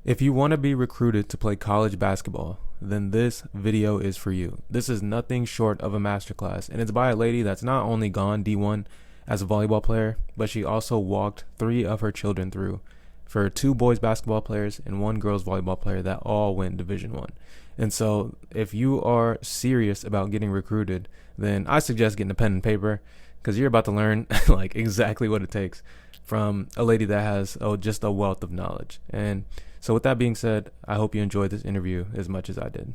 If you want to be recruited to play college basketball, then this video is for you. This is nothing short of a masterclass, and it's by a lady that's not only gone D1 as a volleyball player, but she also walked three of her children through for two boys basketball players and one girls volleyball player that all went Division 1. And so, if you are serious about getting recruited, then I suggest getting a pen and paper because you're about to learn like exactly what it takes from a lady that has just a wealth of knowledge. And so with that being said, I hope you enjoyed this interview as much as I did.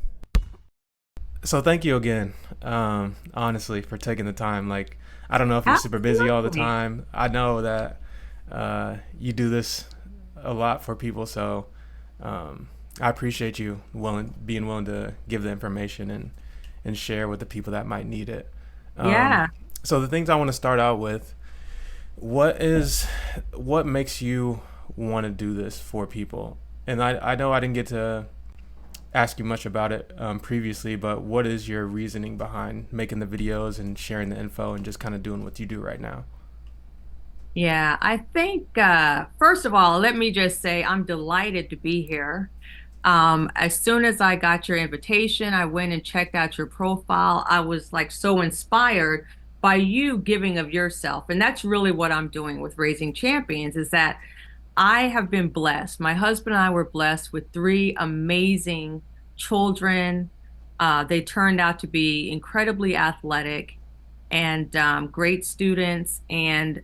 So thank you again, honestly, for taking the time. Like, I don't know if you're super busy all the Absolutely. time. I know that you do this a lot for people, so I appreciate you being willing to give the information and share with the people that might need it. Um, Yeah. so the things I want to start out with, what is what makes you want to do this for people? And I know I didn't get to ask you much about it previously, but what is your reasoning behind making the videos and sharing the info and just kind of doing what you do right now? Yeah. I think, first of all, let me just say I'm delighted to be here. As soon as I got your invitation, I went and checked out your profile. I was like so inspired by you giving of yourself. And that's really what I'm doing with Raising Champions is that I have been blessed. My husband and I were blessed with three amazing children. They turned out to be incredibly athletic and great students, and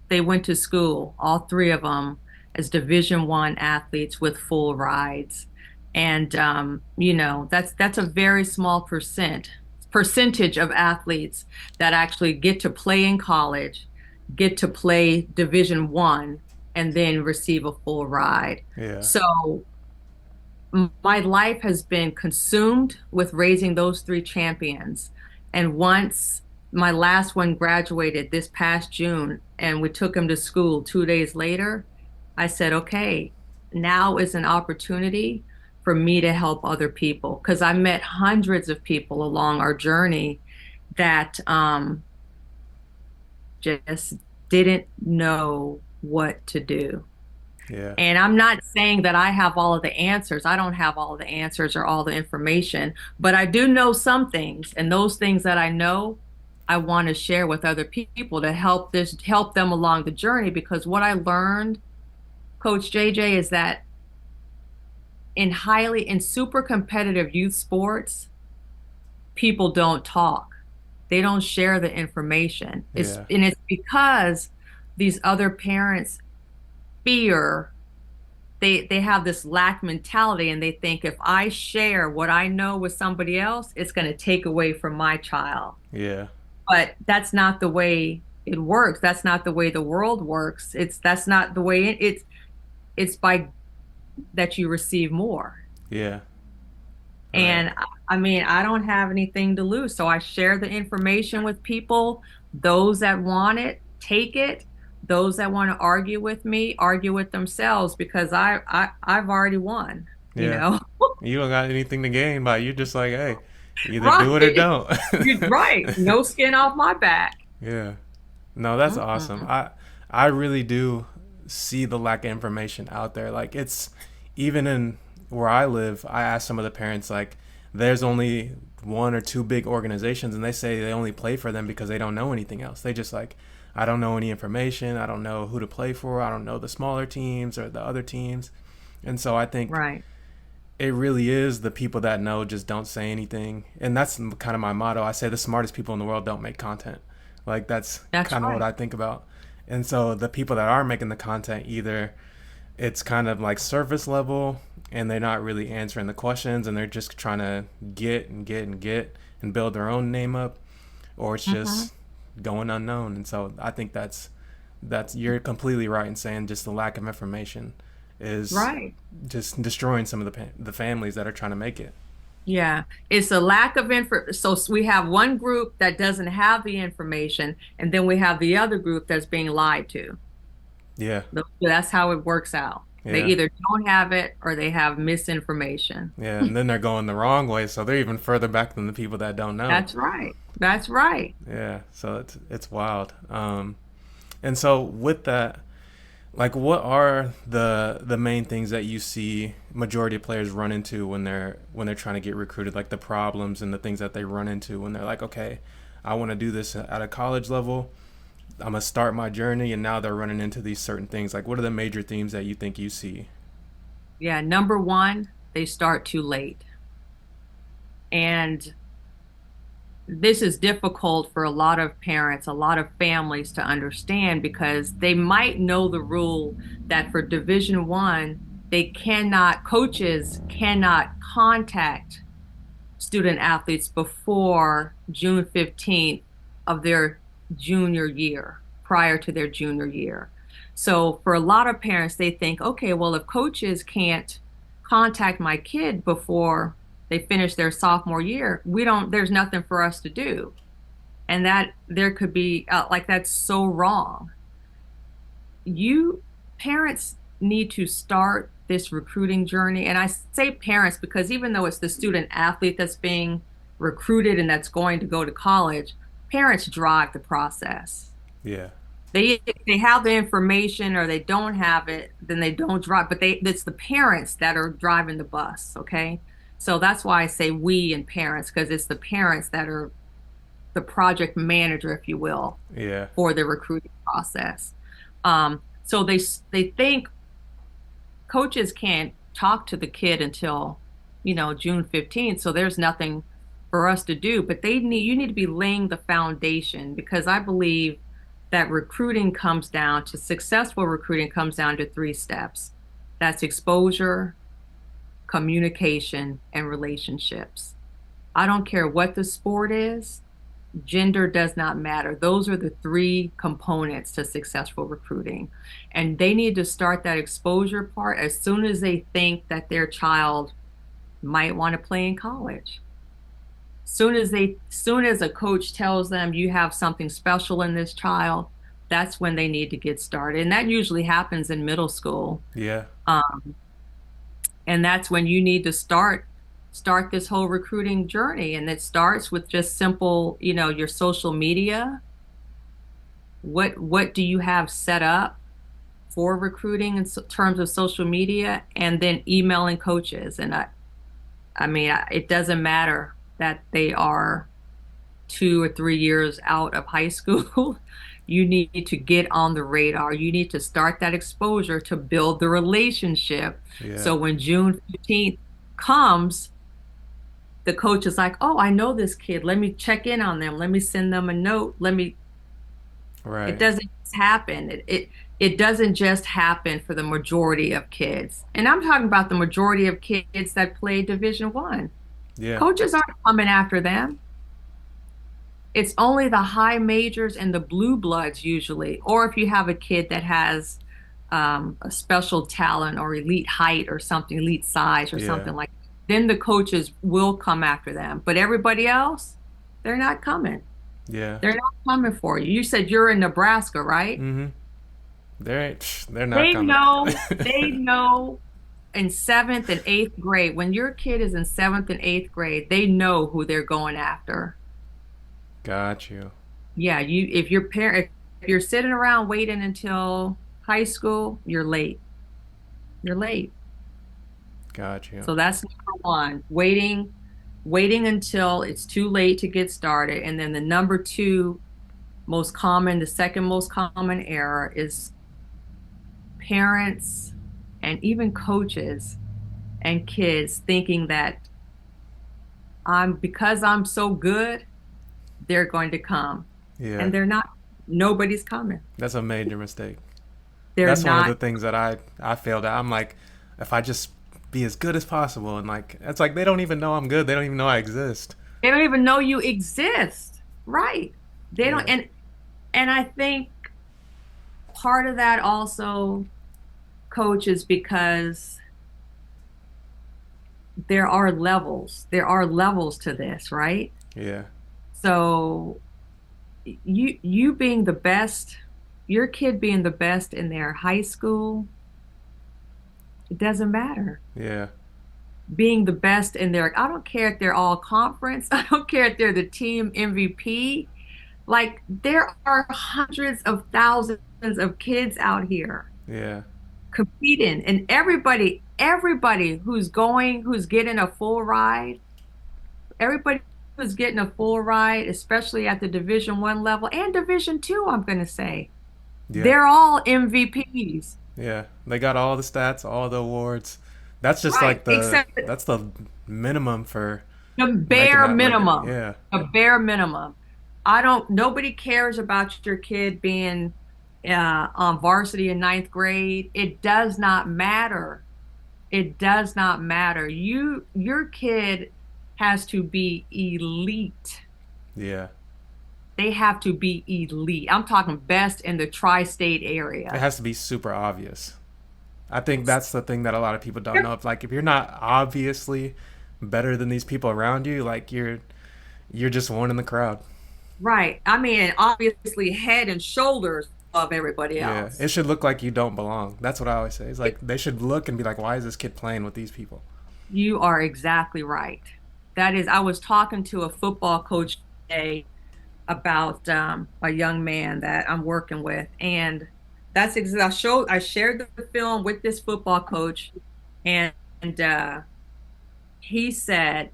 they went to school, all three of them, as Division 1 athletes with full rides. And that's a very small percentage of athletes that actually get to play in college, get to play Division 1, and then receive a full ride. Yeah. So my life has been consumed with raising those three champions. And once my last one graduated this past June and we took him to school 2 days later, I said, okay, now is an opportunity for me to help other people because I met hundreds of people along our journey that just didn't know what to do. Yeah. And I'm not saying that I have all of the answers. I don't have all of the answers or all the information, but I do know some things. And those things that I know, I want to share with other people to help them along the journey. Because what I learned, Coach JJ, is that in super competitive youth sports, people don't talk. They don't share the information. Yeah. It's because these other parents fear they have this lack mentality and they think if I share what I know with somebody else, it's going to take away from my child. Yeah. But that's not the way it works. That's not the way the world works. That's not the way it's by that you receive more. Yeah. Right. And I mean, I don't have anything to lose. So I share the information with people. Those that want it, take it. Those that want to argue with me, argue with themselves because I've already won, you Yeah. know? You don't got anything to gain by you just like, hey, either do it or Right. don't. You're right. No skin off my back. Yeah. No, that's awesome. Mm-mm. I really do see the lack of information out there. Like it's even in where I live, I ask some of the parents like there's only one or two big organizations and they say they only play for them because they don't know anything else. They just like I don't know any information. I don't know who to play for. I don't know the smaller teams or the other teams. And so I think Right. it really is the people that know just don't say anything. And that's kind of my motto. I say the smartest people in the world don't make content. Like that's That's kind of what right. I think about. And so the people that are making the content, either it's kind of like surface level and they're not really answering the questions and they're just trying to get and get and get and build their own name up, or it's Hmm. just going unknown. And so I think that's you're completely right in saying just the lack of information is Right. just destroying some of the families that are trying to make it. Yeah. It's a lack of info. So we have one group that doesn't have the information, and then we have the other group that's being lied to. Yeah, That's how it works out. They yeah, either don't have it or they have misinformation. yeah. And then they're going the wrong way, so they're even further back than the people that don't know. That's right. That's right. Yeah, so it's wild. And so with that, Like, what are the main things that you see majority of players run into when they're trying to get recruited? Like the problems and the things that they run into when they're like, okay, I want to do this at a college level. I'm gonna start my journey, and now they're running into these certain things. Like, what are the major themes that you think you see? Yeah, number one, they start too late. And this is difficult for a lot of parents, a lot of families to understand because they might know the rule that for Division One, coaches cannot contact student athletes before June 15th of their junior year, prior to their junior year. So for a lot of parents, they think, okay, well, if coaches can't contact my kid before they finish their sophomore year, there's nothing for us to do. And that there could be like, that's so wrong. You Parents need to start this recruiting journey. And I say parents because even though it's the student athlete that's being recruited and that's going to go to college, parents drive the process. Yeah, They have the information or they don't have it, then they don't drive, but it's the parents that are driving the bus, okay? So that's why I say we and parents, because it's the parents that are the project manager, if you will, yeah, for the recruiting process. So they think coaches can't talk to the kid until, June 15th. So there's nothing for us to do, but you need to be laying the foundation because I believe that successful recruiting comes down to three steps. That's exposure, communication, and relationships. I don't care what the sport is. Gender does not matter. Those are the three components to successful recruiting. And they need to start that exposure part as soon as they think that their child might want to play in college. Soon as a coach tells them you have something special in this child, that's when they need to get started. And that usually happens in middle school. yeah, Um, and that's when you need to start this whole recruiting journey. And it starts with just simple, your social media. What do you have set up for recruiting in terms of social media, and then emailing coaches? And it doesn't matter that they are 2 or 3 years out of high school. You need to get on the radar. You need to start that exposure to build the relationship. yeah. So when June 15th comes, the coach is like, oh, I know this kid. Let me check in on them. Let me send them a note. It Right. doesn't just happen. It doesn't just happen for the majority of kids. And I'm talking about the majority of kids that play Division One. Yeah, Coaches aren't coming after them. It's only the high majors and the blue bloods usually, or if you have a kid that has a special talent or elite height or something, elite size or yeah, something like that, then the coaches will come after them. But everybody else, they're not coming. yeah. They're not coming for you. You said you're in Nebraska, right? Mm-hmm. They're not coming. They know in seventh and eighth grade, when your kid is in seventh and eighth grade, they know who they're going after. Got you. Yeah, if you're sitting around waiting until high school, you're late. You're late. Got you. So that's number one, waiting until it's too late to get started. And then the number two the second most common error is parents and even coaches and kids thinking that because I'm so good, they're going to come. Yeah, And they're not. Nobody's coming. that's a major mistake. They're That's one of not. the things that I failed at. I'm like, if I just be as good as possible, and like, it's like they don't even know I'm good. They don't even know I exist. They don't even know you exist. Right. They Yeah, don't. And I think part of that also, coach, is because there are levels. There are levels to this, right? yeah, So you being the best, your kid being the best in their high school, it doesn't matter. yeah, Being the best in I don't care if they're all conference, I don't care if they're the team MVP. Like there are hundreds of thousands of kids out here. Yeah. competing, and everybody who's getting a full ride, everybody who's getting a full ride, especially at the Division 1 level and Division 2, I'm going to say, Yeah. they're all MVPs. Yeah. They got all the stats, all the awards. That's just Right, like except that's the minimum for the making bare that like a, minimum. yeah. A bare minimum. I don't, nobody cares about your kid being on varsity in ninth grade. It does not matter. It does not matter. Your kid has to be elite. Yeah. They have to be elite. I'm talking best in the tri-state It area. has to be super obvious. I think that's the thing that a lot of people don't know. If like if you're not obviously better than these people around you, like you're just one in the crowd. Right. I mean, obviously head and shoulders above everybody Yeah, else. it should look like you don't belong. That's what I always say. It's like they should look and be like, "Why is this kid playing with these people?" You are exactly right. That is, I was talking to a football coach today about a young man that I'm working with, and that's exactly. I shared the film with this football coach, and, and he said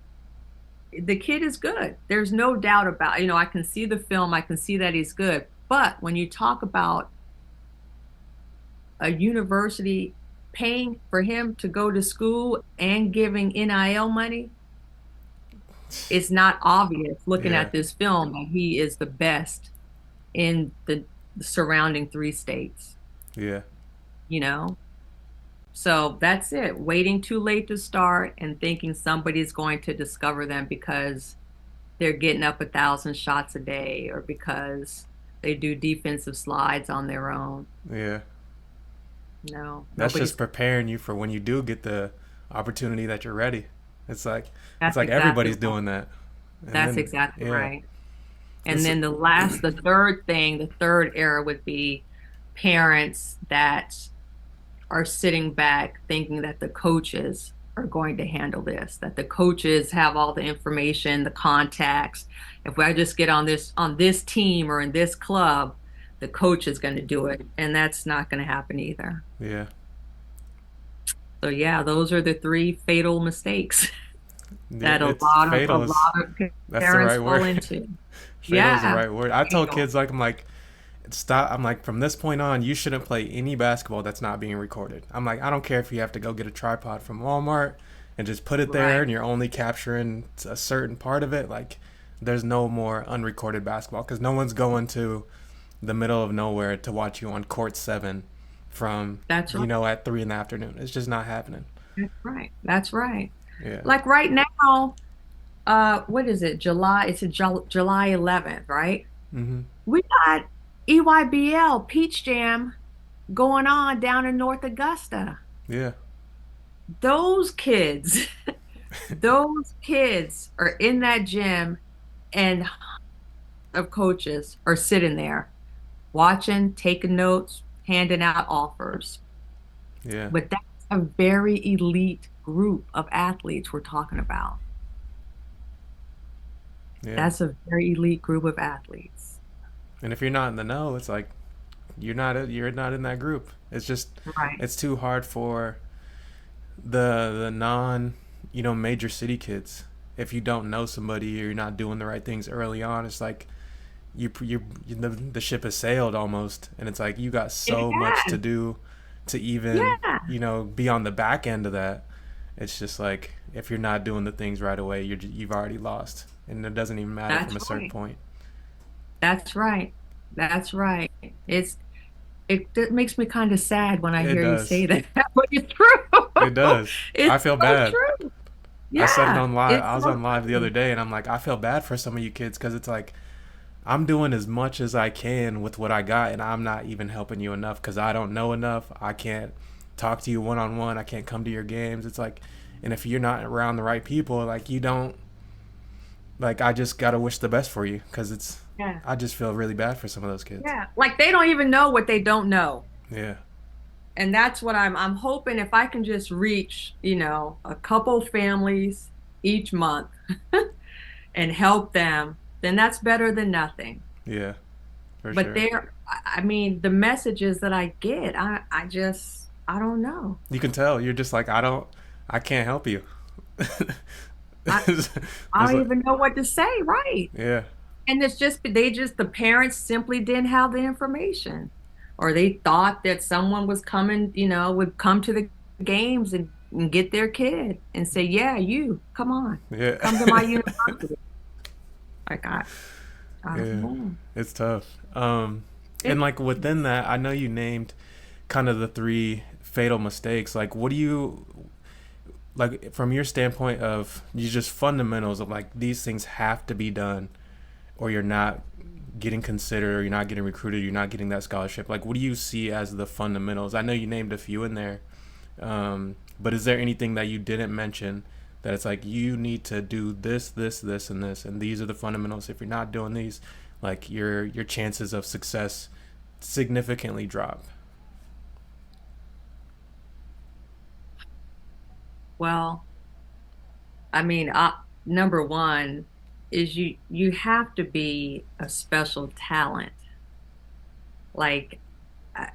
the kid is good. There's no doubt about, I can see the film, I can see that he's good. But when you talk about a university paying for him to go to school and giving NIL money, it's not obvious looking Yeah, at this film that he is the best in the surrounding 3 states, yeah, you know? So that's it. Waiting too late to start and thinking somebody's going to discover them because they're getting up 1,000 shots a day or because they do defensive slides on their own. yeah. No, That's just nobody's. preparing you for when you do get the opportunity that you're ready. It's like it's That's like exactly everybody's right. doing that, and That's then exactly yeah, right. And it's then the third thing, the third error would be parents that are sitting back thinking that the coaches are going to handle this, that the coaches have all the information, the contacts. If I just get on this team or in this club, the coach is going to do it. And that's not going to happen either. yeah, So yeah, those are the three fatal mistakes yeah. that It's a fatal. Is lot of that's the parents right fall word. into. Fatal is the Yeah, right word. I tell fatal. kids like I'm like stop. I'm like from this point on, you shouldn't play any basketball that's not being recorded. I'm like I don't care if you have to go get a tripod from Walmart and just put it there Right. and you're only capturing a certain part of it. Like there's no more unrecorded basketball because no one's going to the middle of nowhere to watch you on court 7 from That's right. at 3 in the afternoon. It's just not happening. That's right. That's right. Yeah. Like right now, what is it? July, it's a July 11th, right? Mhm. We got EYBL Peach Jam going on down in North Augusta. Yeah. Those kids, those kids are in that gym and of coaches are sitting there watching, taking notes, handing out offers. Yeah. But that's a very elite group of athletes we're talking about. Yeah. That's a very elite group of athletes. And if you're not in the know, it's like you're not in that group. It's just Right. it's too hard for the non, major city kids. If you don't know somebody or you're not doing the right things early on, it's like the ship has sailed almost, and it's like you got It so much to has. do to even Yeah, be on the back end of that. It's just like if you're not doing the things right away, you've already lost, and it doesn't even matter from that's a certain right. point. That's right. That's right. It makes me kind of sad when I It hear you does. say that, but it's true. It does. I It's feel so bad. true. I said it Yeah, on live. it's I was so on live the other true. day, and I'm like, I feel bad for some of you kids because it's like I'm doing as much as I can with what I got, and I'm not even helping you enough because I don't know enough. I can't talk to you one on one. I can't come to your games. It's like, and if you're not around the right people, like you don't, like I just gotta wish the best for you because it's. Yeah. I just feel really bad for some of those kids. Yeah. Like they don't even know what they don't know. Yeah, And that's what I'm hoping if I can just reach, a couple families each month and help them, then that's better than nothing. yeah. for But sure. I mean, the messages that I get, I don't know. You can tell you're just like, I can't help you. I, there's, I there's don't like, even know what to say, right? yeah, And the parents simply didn't have the information, or they thought that someone was coming, would come to the games and get their kid and say, yeah, you, come on, yeah, come to my university. Like, I don't yeah. know. It's tough. And It, like within that, I know you named kind of the three fatal mistakes. Like, what do you like from your standpoint of you just fundamentals of like these things have to be done, or you're not getting considered, or you're not getting recruited, you're not getting that scholarship. Like, what do you see as the fundamentals? I know you named a few in there, but is there anything that you didn't mention that it's like you need to do this, this, this, and this, and these are the fundamentals? If you're not doing these, like your chances of success significantly drop. well, I mean, number one is you have to be a special talent. Like,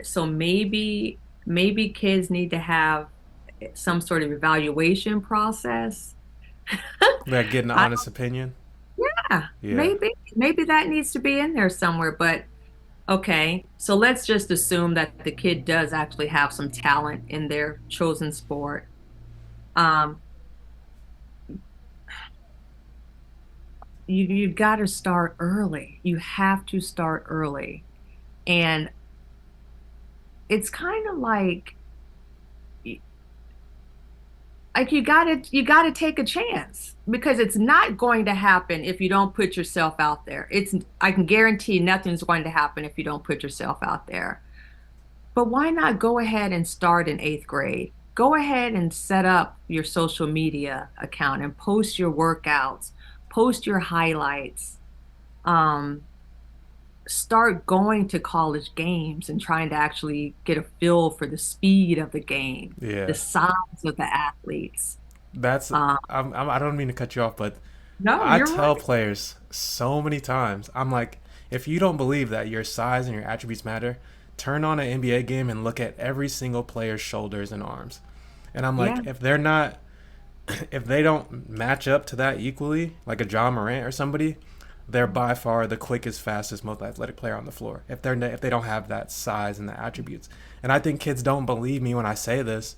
so maybe kids need to have some sort of evaluation process. Like getting an I honest opinion. Yeah, Yeah, maybe that needs to be in there somewhere. But okay, so let's just assume that the kid does actually have some talent in their chosen sport. Um, you got to start early. You have to start early, and it's kind of like you got to take a chance because it's not going to happen if you don't put yourself out there. It's I can guarantee nothing's going to happen if you don't put yourself out there. But why not go ahead and start in eighth grade? Go ahead and set up your social media account and post your workouts, post your highlights. Um, Start going to college games and trying to actually get a feel for the speed of the game, the yeah. size of the athletes. That's Um, I don't mean to cut you off, but no, I you're tell right. players so many times, I'm like, if you don't believe that your size and your attributes matter, turn on an NBA game and look at every single player's shoulders and arms. And I'm like, Yeah, if they're not, if they don't match up to that equally, like a John Morant or somebody, they're by far the quickest, fastest, most athletic player on the floor. If they don't have that size and the attributes, and I think kids don't believe me when I say this,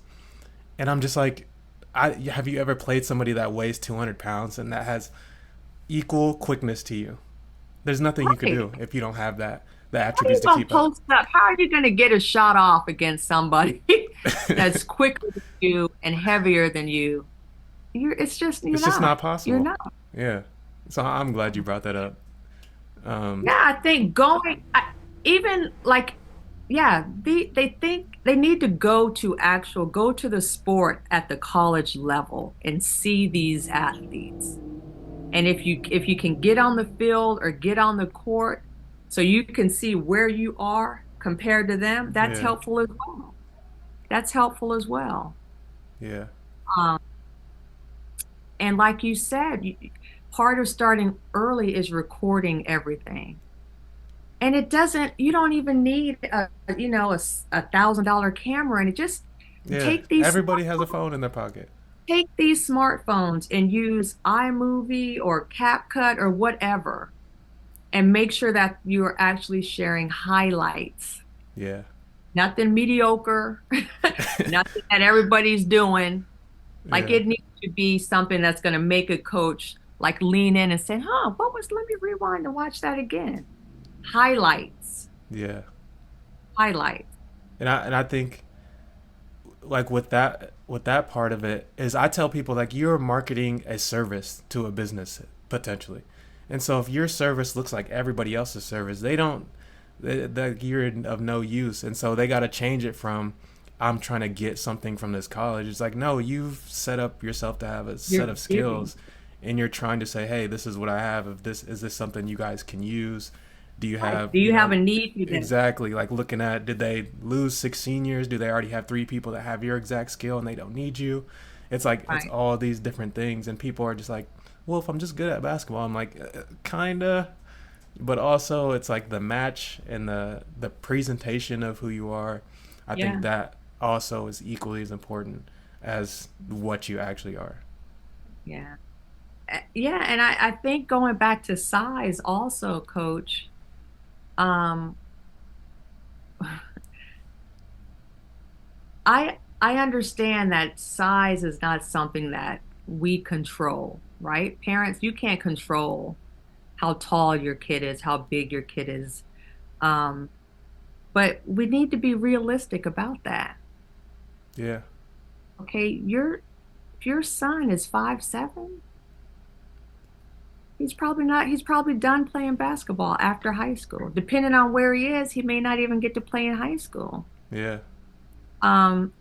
and I'm just like, have you ever played somebody that weighs 200 pounds and that has equal quickness to you? There's nothing you could right. do if you don't have the How are attributes you to gonna keep up. post up? How are you gonna get a shot off against somebody that's quicker than you and heavier than you? It's just It's just not you're possible. not. Yeah. So I'm glad you brought that up. Um, Yeah, I think even like, yeah, they think they need to go to the sport at the college level and see these athletes. And if you can get on the field or get on the court so you can see where you are compared to them, that's yeah. helpful as well. That's helpful as well. Yeah. Um, and like you said, part of starting early is recording everything. And you don't even need $1,000 camera, and it just Yeah. take these Everybody has a phone in their pocket. take these smartphones and use iMovie or CapCut or whatever, and make sure that you are actually sharing highlights, Yeah. nothing mediocre, nothing that everybody's doing. Like Yeah. it needs to be something that's going to make a coach like lean in and say, "Huh, let me rewind and watch that again." Highlights, Yeah. highlights. And I think like with that part of it is I tell people like you're marketing a service to a business potentially. And so if your service looks like everybody else's service, they don't that you're of no use. And so they got to change it from I'm trying to get something from this college. It's like no, you've set up yourself to have a You're set of giving. skills and you're trying to say, "Hey, this is what I have. If this is this something you guys can use? Do you Right. have, Do you have a need for this? exactly like looking at did they lose six seniors? Do they already have three people that have your exact skill and they don't need you? It's like it's Right. all these different things, and people are just like, well, if I'm just good at basketball, I'm like, kinda. but also it's like the match and the presentation of who you are. I think Yeah. that also is equally as important as what you actually are. Yeah. Yeah, and I think going back to size also, coach, um, I understand that size is not something that we control, right? Parents, you can't control how tall your kid is, how big your kid is. Um, but we need to be realistic about that. Yeah. Okay, if your son is 5'7", he's probably done playing basketball after high school. Depending on where he is, he may not even get to play in high school. Yeah.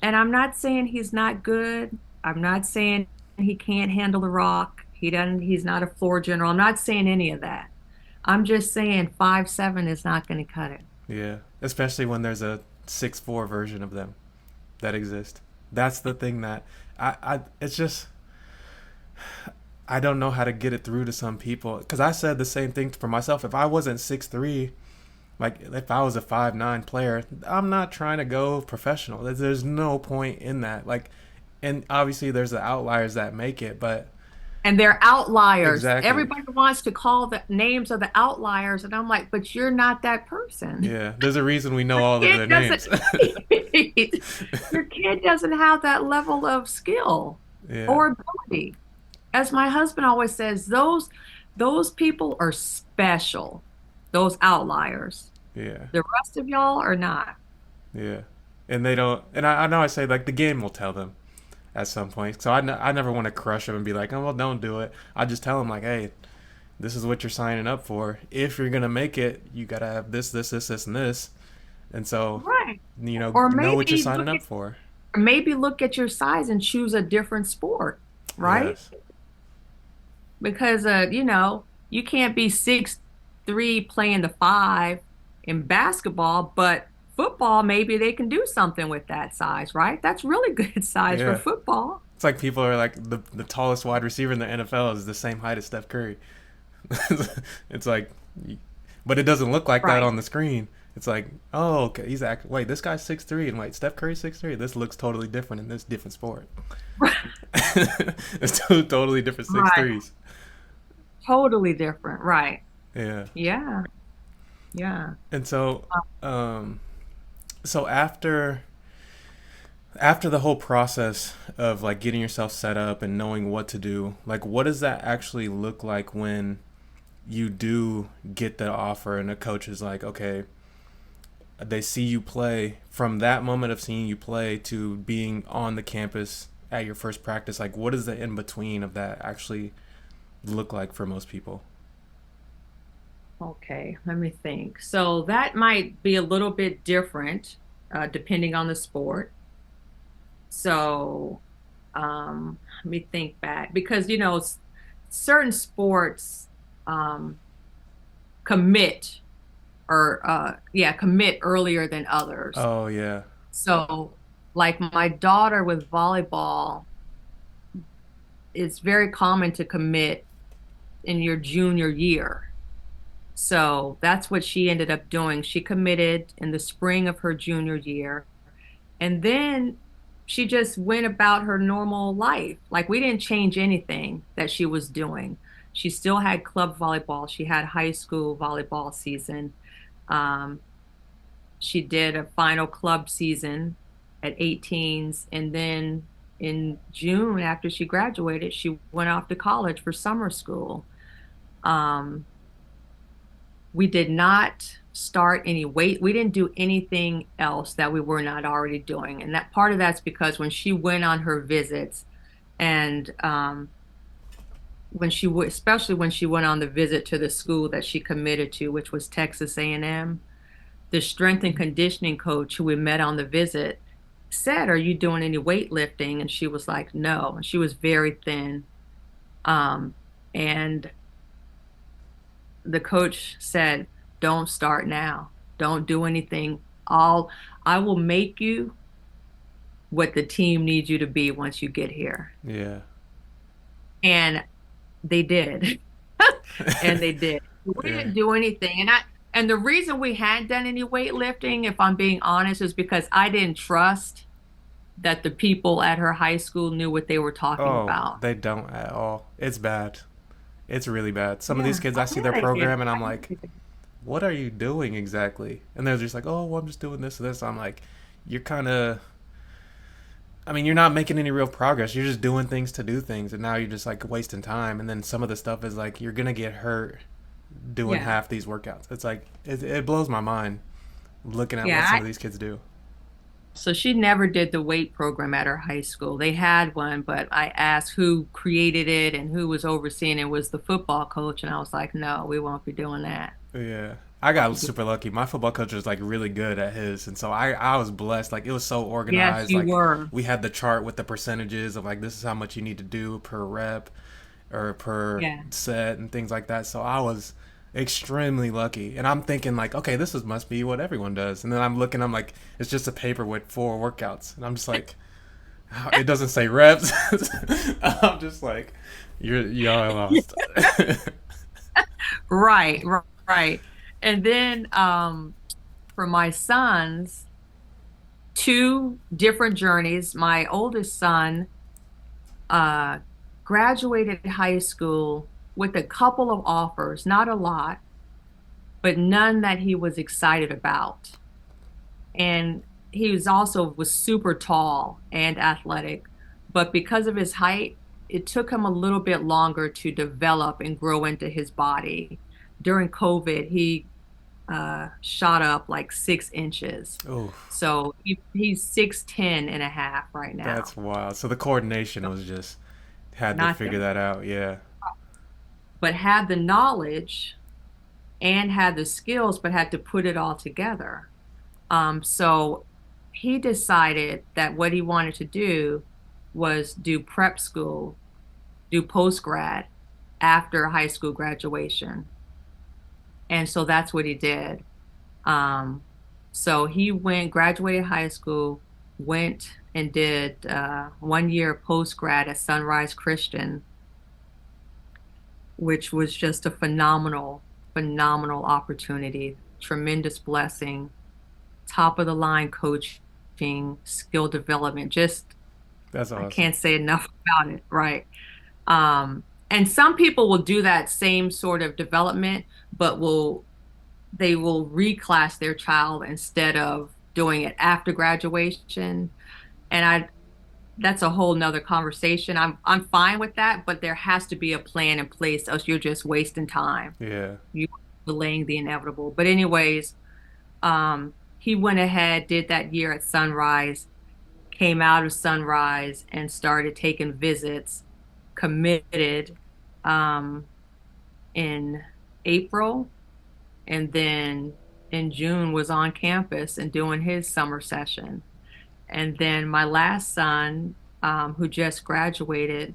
And I'm not saying he's not good. I'm not saying he can't handle the rock. He's not a floor general. I'm not saying any of that. I'm just saying 5'7" is not going to cut it. Yeah. Especially when there's a 6'4" version of them that exist. That's the thing that it's just I don't know how to get it through to some people because I said the same thing for myself. If I wasn't 6'3", like if I was a 5'9" player, I'm not trying to go professional. There's no point in that. Like, and obviously there's the outliers that make it, but And they're outliers. exactly. Everybody wants to call the names of the outliers, and I'm like, but you're not that person. Yeah, there's a reason we know Your all of kid their doesn't names. your kid doesn't have that level of skill Yeah, or ability. As my husband always says, those people are special, those outliers. yeah, The rest of y'all are not. yeah. And they don't. And I know I say like the game will tell them at some point. So I never want to crush them and be like, oh well, don't do it. I just tell them like, hey, this is what you're signing up for. If you're gonna make it, you gotta have this, and this. And so, Right. Or know what you're signing up for. maybe look at your size and choose a different sport, right? Yes. Because you can't be 6'3" playing the five in basketball, but football, maybe they can do something with that size, right? That's really good size for Yeah. football. It's like people are like the tallest wide receiver in the NFL is the same height as Steph Curry. It's like, but it doesn't look like that Right. on the screen. It's like, oh, okay, he's actually wait, this guy's 6'3", and wait, Steph Curry's 6'3". This looks totally different in this different sport. It's two totally different six Right. threes. Totally different. Right. Yeah, Yeah. Yeah. and so, um, so after the whole process of like getting yourself set up and knowing what to do, like what does that actually look like when you do get the offer and the coach is like, okay, they see you play from that moment of seeing you play to being on the campus at your first practice, like what does the in between of that actually look like for most people? Okay. Let me think. So that might be a little bit different, depending on the sport. So, let me think back because certain sports um, commit commit earlier than others. Oh yeah. So, like my daughter with volleyball, it's very common to commit in your junior year. So that's what she ended up doing. She committed in the spring of her junior year. And then she just went about her normal life. Like we didn't change anything that she was doing. She still had club volleyball. She had high school volleyball season. Um, she did a final club season at 18s. And then in June, after she graduated, she went off to college for summer school. Um, we did not start any weight. We didn't do anything else that we were not already doing. And that part of that's because when she went on her visits and when she would, especially when she went on the visit to the school that she committed to, which was Texas A&M, the strength and conditioning coach who we met on the visit said, "Are you doing any weightlifting?" And she was like, "No." And she was very thin. Um, and the coach said, "Don't start now. Don't do anything. I will make you what the team needs you to be once you get here." Yeah. And they did. And they did. We Yeah. didn't do anything. And the reason we hadn't done any weightlifting, if I'm being honest, is because I didn't trust that the people at her high school knew what they were talking Oh, about. they don't at all. It's bad. It's really bad. Some of these Yeah, kids, I I see their had a program kid. and I I'm had like, a kid. what are you doing exactly? And they're just like, oh, well, I'm just doing this and this. I'm like, you're kind of, I mean, you're not making any real progress. You're just doing things to do things. And now you're just like wasting time. And then some of the stuff is like, you're going to get hurt doing Yeah. half these workouts. It's like, it blows my mind looking at what some Yeah. of these kids do. So she never did the weight program at her high school. They had one, but I asked who created it and who was overseeing it was the football coach. And I was like, no, we won't be doing that. Yeah. I got super lucky. My football coach was like really good at his, and so I was blessed. Like it was so Yes, organized. you Like were. we had the chart with the percentages of like this is how much you need to do per rep or per Yeah. set and things like that. So I was extremely lucky, and I'm thinking like, okay, this is must be what everyone does. And then I'm looking, I'm like, it's just a paper with 4 workouts, and I'm just like, it doesn't say reps. I'm just like, y'all lost. Right, right. And then for my sons, two different journeys. My oldest son uh, graduated high school with a couple of offers, not a lot, but none that he was excited about. And he was super tall and athletic, but because of his height, it took him a little bit longer to develop and grow into his body. During COVID, he shot up like 6 inches. Oh, So he's 6'10" and a half right now. that's wild. So the coordination was just had to Not figure there, that out. Yeah. but had the knowledge and had the skills, but had to put it all together. So he decided that what he wanted to do was do prep school, do post grad after high school graduation. And so that's what he did. Um, so he graduated high school, went and did 1 year post grad at Sunrise Christian, which was just a phenomenal opportunity, tremendous blessing, top of the line coaching, skill development. Just, That's I awesome. can't say enough about it, right? And some people will do that same sort of development, but they will reclass their child instead of doing it after graduation. And that's a whole nother conversation. I'm fine with that, but there has to be a plan in place, else you're just wasting time. Yeah. You're delaying the inevitable. But anyways, he went ahead, did that year at Sunrise, came out of Sunrise and started taking visits, committed um, in April, and then in June was on campus and doing his summer session. And then my last son, who just graduated,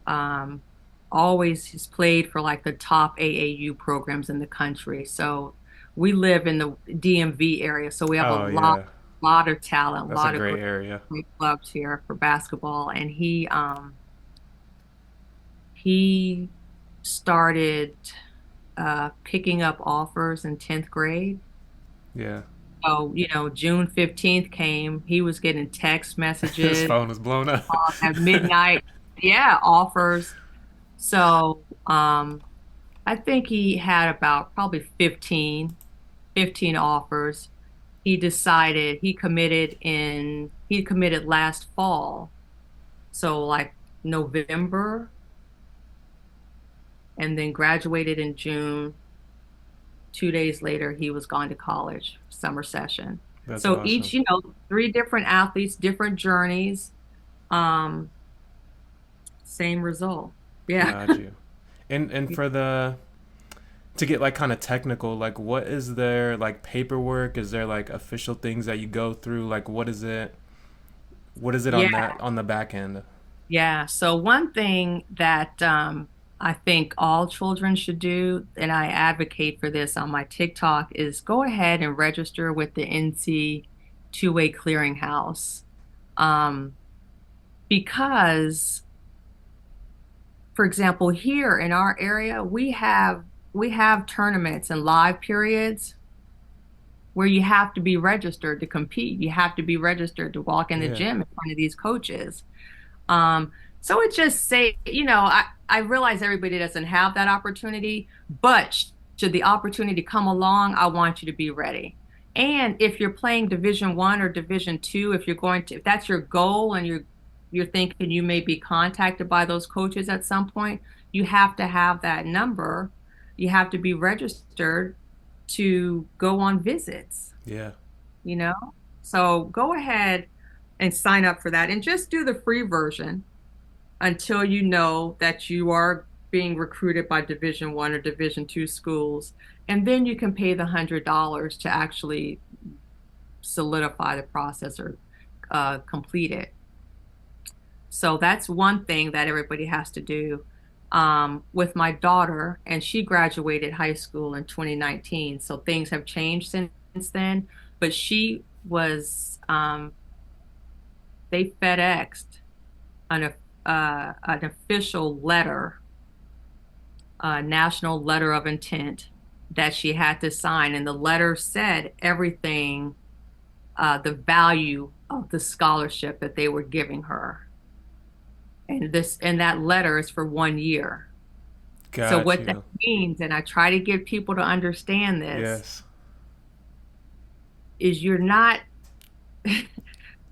um, always has played for like the top AAU programs in the country. So we live in the DMV area, so we have a Oh yeah. lot of talent, a That's a lot of great area. great clubs here for basketball. And he started picking up offers in 10th grade. Yeah. So, June 15th came, he was getting text His messages phone was blown up. at midnight. Yeah, offers. So, I think he had about probably 15 offers. He committed last fall. So like November, and then graduated in June. 2 days later, he was gone to college, summer session. That's So awesome. each, three different athletes, different journeys, um, same result. Yeah. Got you. And for the to get like kind of technical, like what is there like paperwork? Is there like official things that you go through? Like what is it? What is it on Yeah. that on the back end? Yeah. So one thing that I think all children should do, and I advocate for this on my TikTok, is go ahead and register with the NC two-way clearinghouse. Um, because, for example, here in our area, we have we have tournaments and live periods where you have to be registered to compete. You have to be registered to walk in the Yeah. gym in front of these coaches. So it just say, I realize everybody doesn't have that opportunity, but should the opportunity come along, I want you to be ready. And if you're playing Division 1 or Division 2, if that's your goal and you're thinking you may be contacted by those coaches at some point, you have to have that number. You have to be registered to go on visits, Yeah. you know? So go ahead and sign up for that and just do the free version until you know that you are being recruited by Division 1 or Division 2 schools. And then you can pay the $100 to actually solidify the process or complete it. So that's one thing that everybody has to do. With my daughter, and she graduated high school in 2019, so things have changed since then. But they FedExed an official letter, a national letter of intent that she had to sign. And the letter said everything, the value of the scholarship that they were giving her. And that letter is for 1 year. So Got what that you. means, and I try to get people to understand this, Yes. is you're not,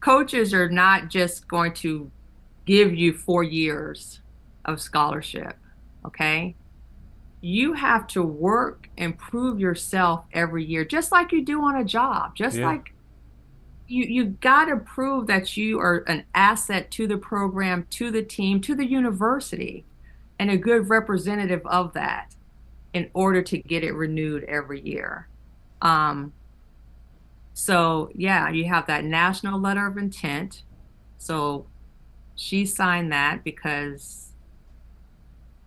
coaches are not just going to give you 4 years of scholarship. Okay. You have to work and prove yourself every year, just like you do on a job, just Yeah. like you got to prove that you are an asset to the program, to the team, to the university, and a good representative of that in order to get it renewed every year. Um, so yeah, you have that national letter of intent. So she signed that because,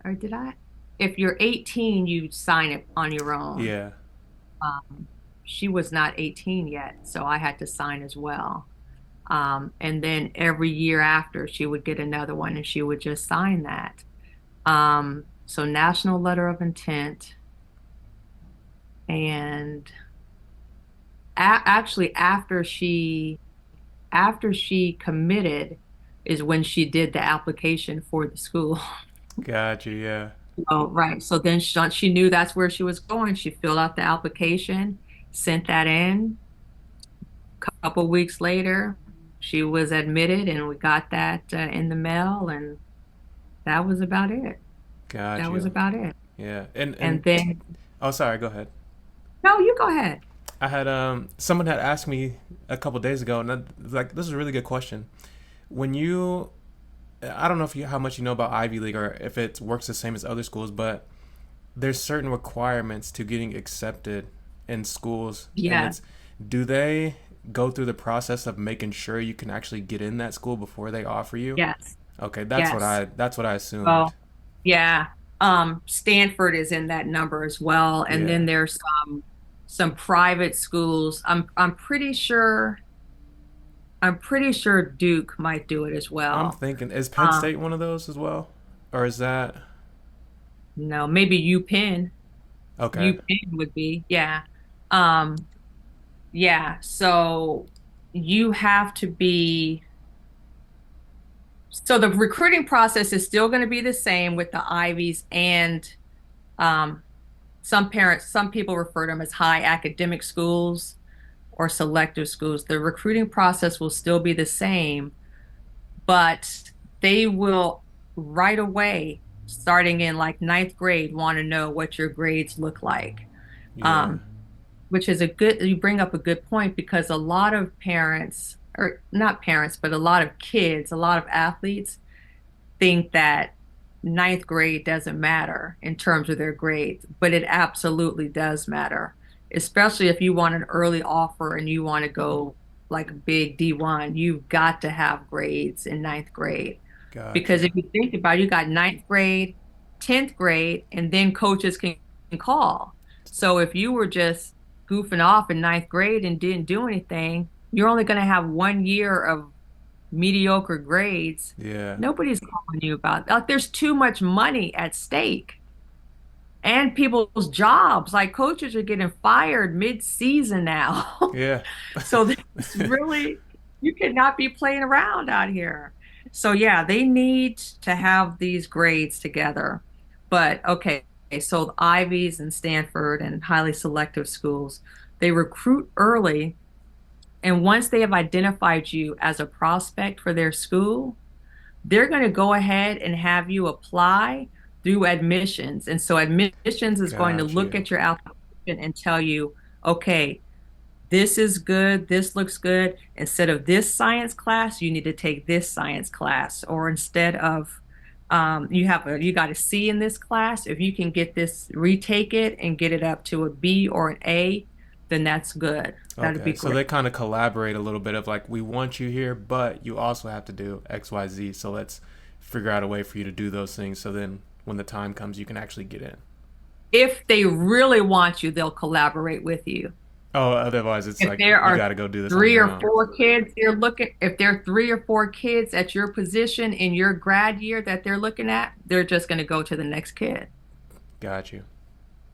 or did I? If you're 18, you sign it on your own. Yeah. Um, she was not 18 yet, so I had to sign as well. And then every year after, she would get another one and she would just sign that. So national letter of intent. And actually, after she committed is when she did the application for the school. Got you. Yeah. Oh, right. So then she knew that's where she was going. She filled out the application, sent that in. Couple weeks later, she was admitted, and we got that in the mail, and that was about it. Got That was you. about it. Yeah. And And then, oh, sorry. Go ahead. no, you go ahead. I had someone had asked me a couple days ago, and like, this is a really good question. When you, I don't know if you how much you know about Ivy League or if it works the same as other schools, but there's certain requirements to getting accepted in schools, and Yeah. it's, do they go through the process of making sure you can actually get in that school before they offer you? Yes. Okay, Yes. that's what I assumed. Well, yeah. Stanford is in that number as well, and Yeah. then there's some private schools. I'm pretty sure Duke might do it as I'm well. thinking, is Penn Um, State one of those as well? Or is that no, maybe UPenn. okay? UPenn would be, yeah. Um, yeah. So you have to be. So the recruiting process is still going to be the same with the Ivies and um, some people refer to them as high academic schools or selective schools. The recruiting process will still be the same, but they will right away, starting in like ninth grade, want to know what your grades look like. Yeah. Um, which is you bring up a good point because a lot of parents, or not parents, but a lot of kids, a lot of athletes think that ninth grade doesn't matter in terms of their grades, but it absolutely does matter, especially if you want an early offer and you want to go like a big D1, you've got to have grades in ninth grade. Because Gotcha. if you think about it, you got ninth grade, 10th grade, and then coaches can call. So if you were just goofing off in ninth grade and didn't do anything, you're only going to have 1 year of mediocre grades. Yeah. Nobody's calling you about, like, there's too much money at stake. and people's jobs. Like coaches are getting fired mid-season now. Yeah. So it's really, you cannot be playing around out here. So yeah, they need to have these grades together. But okay, so the Ivies and Stanford and highly selective schools, they recruit early, and once they have identified you as a prospect for their school, they're going to go ahead and have you apply through admissions. And so admissions is going to Got look you. at your application and tell you, okay, this is good, this looks good. Instead of this science class, you need to take this science class. Or instead of you got a C in this class, if you can get this, retake it and get it up to a B or an A, then that's good. That'd be Okay, so great. they kind of collaborate a little bit of like, we want you here, but you also have to do X, Y, Z. So let's figure out a way for you to do those things. So then when the time comes, you can actually get in. If they really want you, they'll collaborate with you. Oh, otherwise it's If like there you are got to go do this on three your or own. four kids they're looking, if there are three or four kids at your position in your grad year that they're looking at, they're just going to go to the next kid. Got you.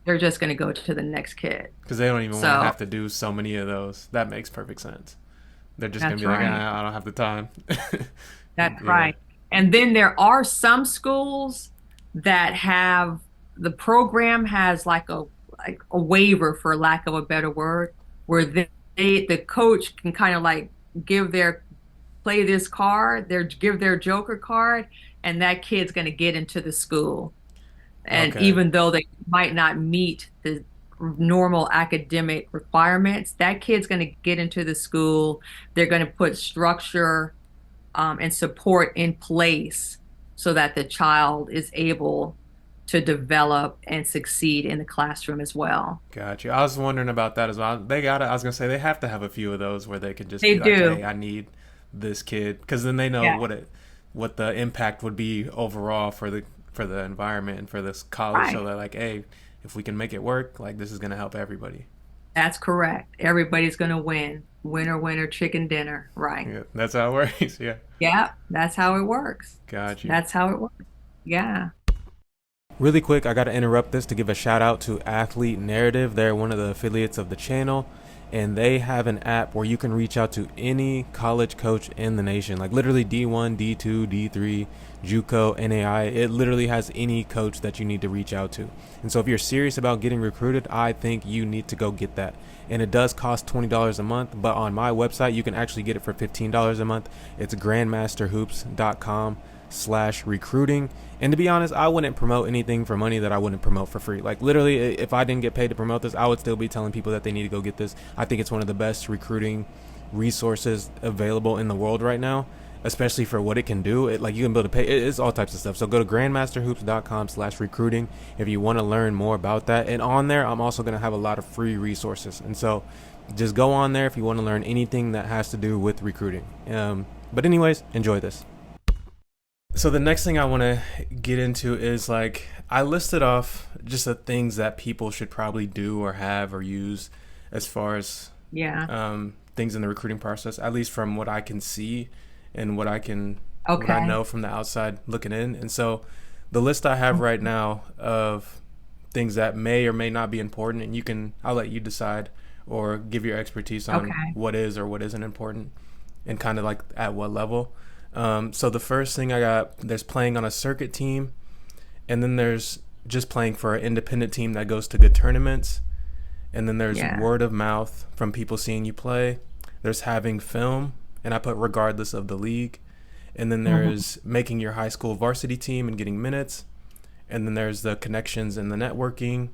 They're just going to go to the next kid. Because they don't even want to So have to do so many of those. That makes perfect sense. They're just going to that's be like, right. I don't have the time. That's Yeah. right. And then there are some schools that have the program has like a waiver, for lack of a better word, where the coach can kind of like give their play this card, their give their joker card, and that kid's going to get into the school. And Okay. even though they might not meet the normal academic requirements, that kid's going to get into the school. They're going to put structure and support in place so that the child is able to develop and succeed in the classroom as well. Got you. I was wondering about that as well. They got to, I was going to say, they have to have a few of those where they can just They be like, hey, do. I need this kid. Because then they know Yeah. what the impact would be overall for the environment and for this college. So Right. they're like, hey, if we can make it work, like this is going to help everybody. That's correct. Everybody's going to win. Winner, winner, chicken dinner. Right. Yeah, that's how it works. Yeah. Yeah, that's how it works. Got you. That's how it works. Yeah. Really quick, I got to interrupt this to give a shout out to Athlete Narrative. They're one of the affiliates of the channel, and they have an app where you can reach out to any college coach in the nation, like literally D1, D2, D3, JUCO, NAI. It literally has any coach that you need to reach out to. And so if you're serious about getting recruited, I think you need to go get that. And it does cost $20 a month, but on my website, you can actually get it for $15 a month. It's grandmasterhoops.com/recruiting. And to be honest, I wouldn't promote anything for money that I wouldn't promote for free. Like literally, if I didn't get paid to promote this, I would still be telling people that they need to go get this. I think it's one of the best recruiting resources available in the world right now, especially for what it can do. It, like you can build a pay, it's all types of stuff. So go to grandmasterhoops.com/recruiting if you want to learn more about that. And on there, I'm also going to have a lot of free resources. And so just go on there if you want to learn anything that has to do with recruiting. But anyways, enjoy this. So the next thing I want to get into is like, I listed off just the things that people should probably do or have or use as far as Yeah. things in the recruiting process, at least from what I can see and what I Okay. know from the outside looking in. And so the list I have right now of things that may or may not be important, and I'll let you decide or give your expertise on Okay. what is or what isn't important and kind of like at what level. So the first thing I got, there's playing on a circuit team, and then there's just playing for an independent team that goes to good tournaments, and then there's Yeah. word of mouth from people seeing you play. There's having film, and I put regardless of the league, and then Hmm. there's making your high school varsity team and getting minutes, and then there's the connections and the networking.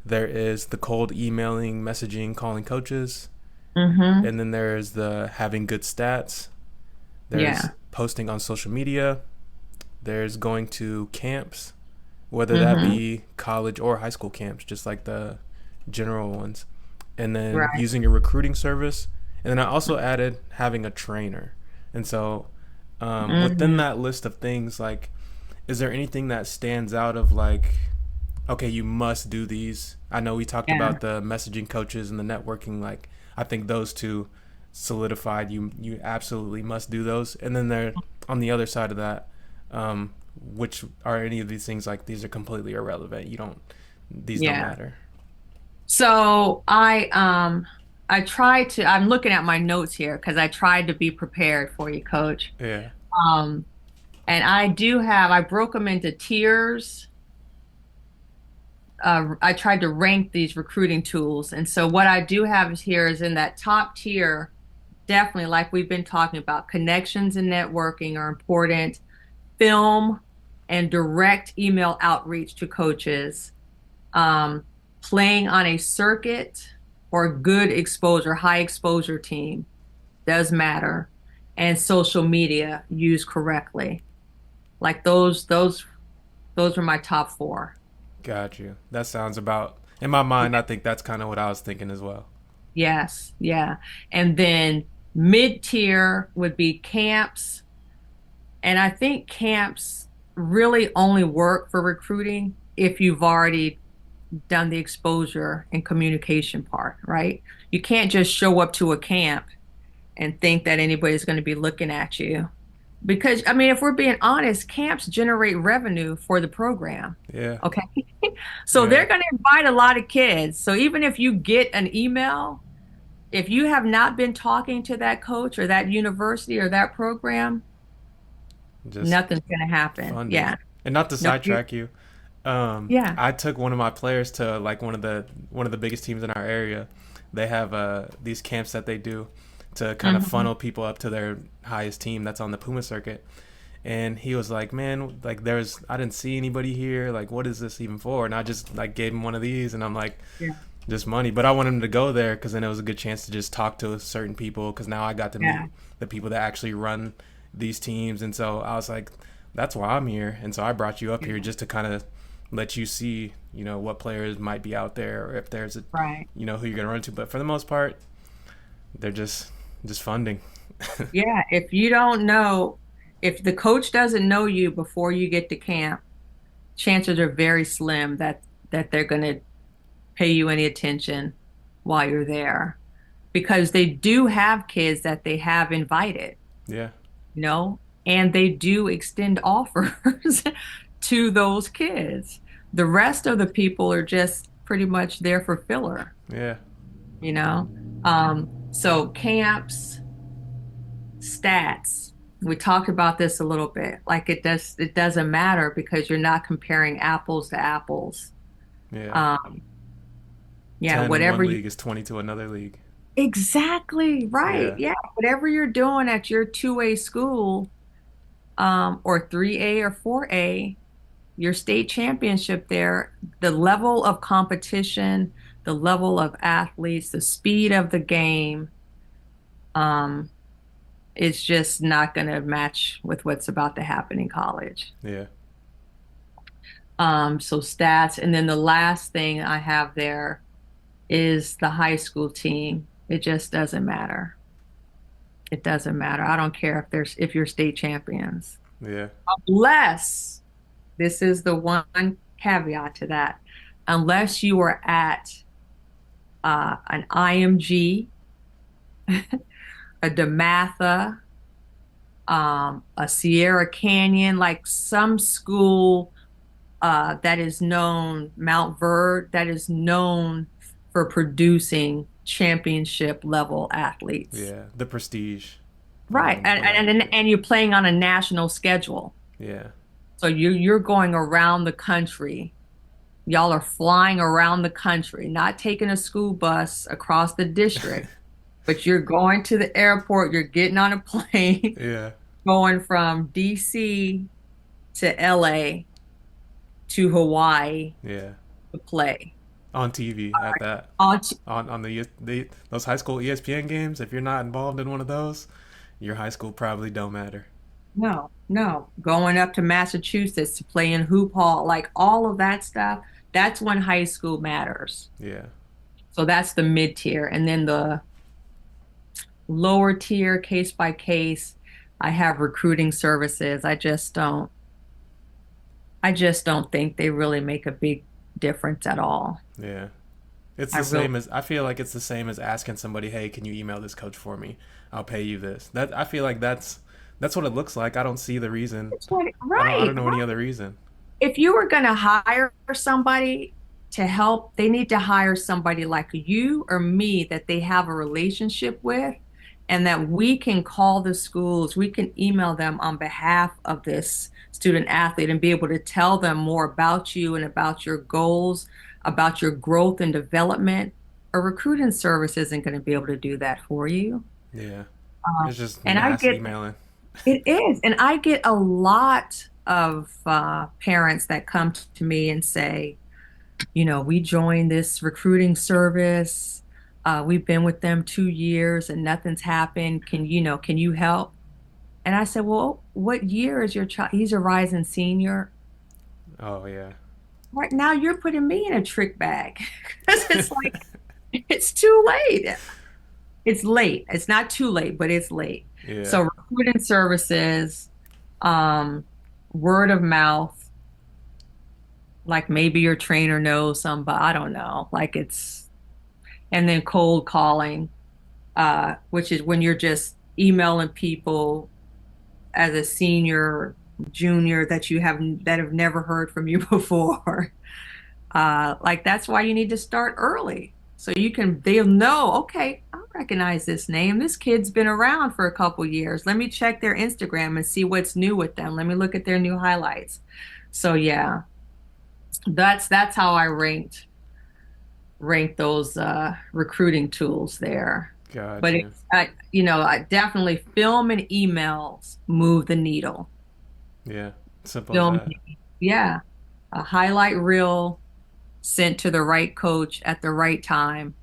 There is the cold emailing, messaging, calling coaches, Hmm. and then there's the having good stats. There's Yeah. posting on social media. There's going to camps, whether that Hmm. be college or high school camps, just like the general ones. And then Right. using a recruiting service. And then I also added having a trainer. And so within Hmm. that list of things, like, is there anything that stands out of like, okay, you must do these? I know we talked Yeah. about the messaging coaches and the networking. Like, I think those two solidified. You absolutely must do those. And then there, on the other side of that, which are any of these things like these are completely irrelevant. You don't. these don't Yeah. matter. So I tried to I'm looking at my notes here because I tried to be prepared for you, coach. Yeah. Um and I broke them into tiers. I tried to rank these recruiting tools. And so what I do have is here is in that top tier, definitely like we've been talking about, connections and networking are important. Film and direct email outreach to coaches, um, playing on a circuit or good exposure, high exposure team does matter, and social media used correctly. Like those are my top four. Got you. That sounds about, in my mind, I think that's kind of what I was thinking as well. Yes, yeah. And then mid tier would be camps. And I think camps really only work for recruiting if you've already done the exposure and communication part, right? You can't just show up to a camp and think that anybody's going to be looking at you. Because, I mean, if we're being honest, camps generate revenue for the program. Yeah. Okay. So Yeah. they're going to invite a lot of kids. So even if you get an email, if you have not been talking to that coach or that university or that program, Just nothing's going to happen. funding. Yeah. And not to No, you, sidetrack you, yeah. I took one of my players to like one of the biggest teams in our area. They have these camps that they do to kind of Hmm. funnel people up to their highest team that's on the Puma circuit. And he was like, "Man, like I didn't see anybody here. Like, what is this even for?" And I just like gave him one of these, and I'm like, Yeah. just money. But I wanted him to go there because then it was a good chance to just talk to certain people. Because now I got to meet Yeah. the people that actually run these teams, and so I was like, that's why I'm here. And so I brought you up here Yeah. just to kind of let you see, what players might be out there, or if there's a, Right. who you're gonna run to. But for the most part, they're just funding. Yeah. If you don't know, if the coach doesn't know you before you get to camp, chances are very slim that they're going to pay you any attention while you're there because they do have kids that they have invited, Yeah, you know, and they do extend offers to those kids. The rest of the people are just pretty much there for filler, yeah, you know. So camps, stats. We talked about this a little bit. Like it doesn't matter because you're not comparing apples to apples. yeah. Um, yeah, 10 in whatever one you league is 20 to another league. exactly right. Yeah, Yeah, whatever you're doing at your 2A school, or 3A or 4A, your state championship there, the level of competition, the level of athletes, the speed of the game, um, it's just not going to match with what's about to happen in college. yeah, So stats, and then the last thing I have there is the high school team. It just doesn't matter. It doesn't matter. I don't care if you're state champions. yeah, Unless this is the one caveat to that. Unless you are at an IMG, a DeMatha, a Sierra Canyon, like some school that is known, Mount Verde, that is known for producing championship level athletes. yeah. The prestige, Right. for lack of it. And you're playing on a national schedule. Yeah, So you're going around the country. Y'all are flying around the country, not taking a school bus across the district, but you're going to the airport, you're getting on a plane, yeah, going from DC to LA to Hawaii yeah. to play. On TV at that. On On the those high school ESPN games, if you're not involved in one of those, your high school probably don't matter. No, no. Going up to Massachusetts to play in hoop hall, like all of that stuff, that's when high school matters. Yeah, So that's the mid tier. And then the lower tier, case by case, I have recruiting services. I just don't think they really make a big difference at all. yeah. It's I the really, same as I feel like it's the same as asking somebody, "Hey, can you email this coach for me? I'll pay you this." That I feel like that's what it looks like. I don't see the reason. I don't right, know any right. other reason. If you were going to hire somebody, to help, they need to hire somebody like you or me that they have a relationship with, and that we can call the schools, we can email them on behalf of this student athlete and be able to tell them more about you and about your goals, about your growth and development. A recruiting service isn't going to be able to do that for you. Yeah. Um, It's just and I mass get emailing. it is, and I get a lot of parents that come to me and say, we joined this recruiting service. We've been with them 2 years and nothing's happened. Can you help? And I said, well, what year is your child? He's a rising senior. Oh yeah. Right now, you're putting me in a trick bag because it's like, it's too late. It's late. It's not too late, but it's late. Yeah. So recruiting services, um, word of mouth, like maybe your trainer knows somebody, I don't know. And then cold calling, which is when you're just emailing people as a senior, junior that have never heard from you before. Like that's why you need to start early. So they'll know, okay, I recognize this name. This kid's been around for a couple years. Let me check their Instagram and see what's new with them. Let me look at their new highlights. So yeah, that's how I rank those recruiting tools there. But Gotcha. I definitely film and emails move the needle. Yeah. Simple as Film, that. yeah, a highlight reel sent to the right coach at the right time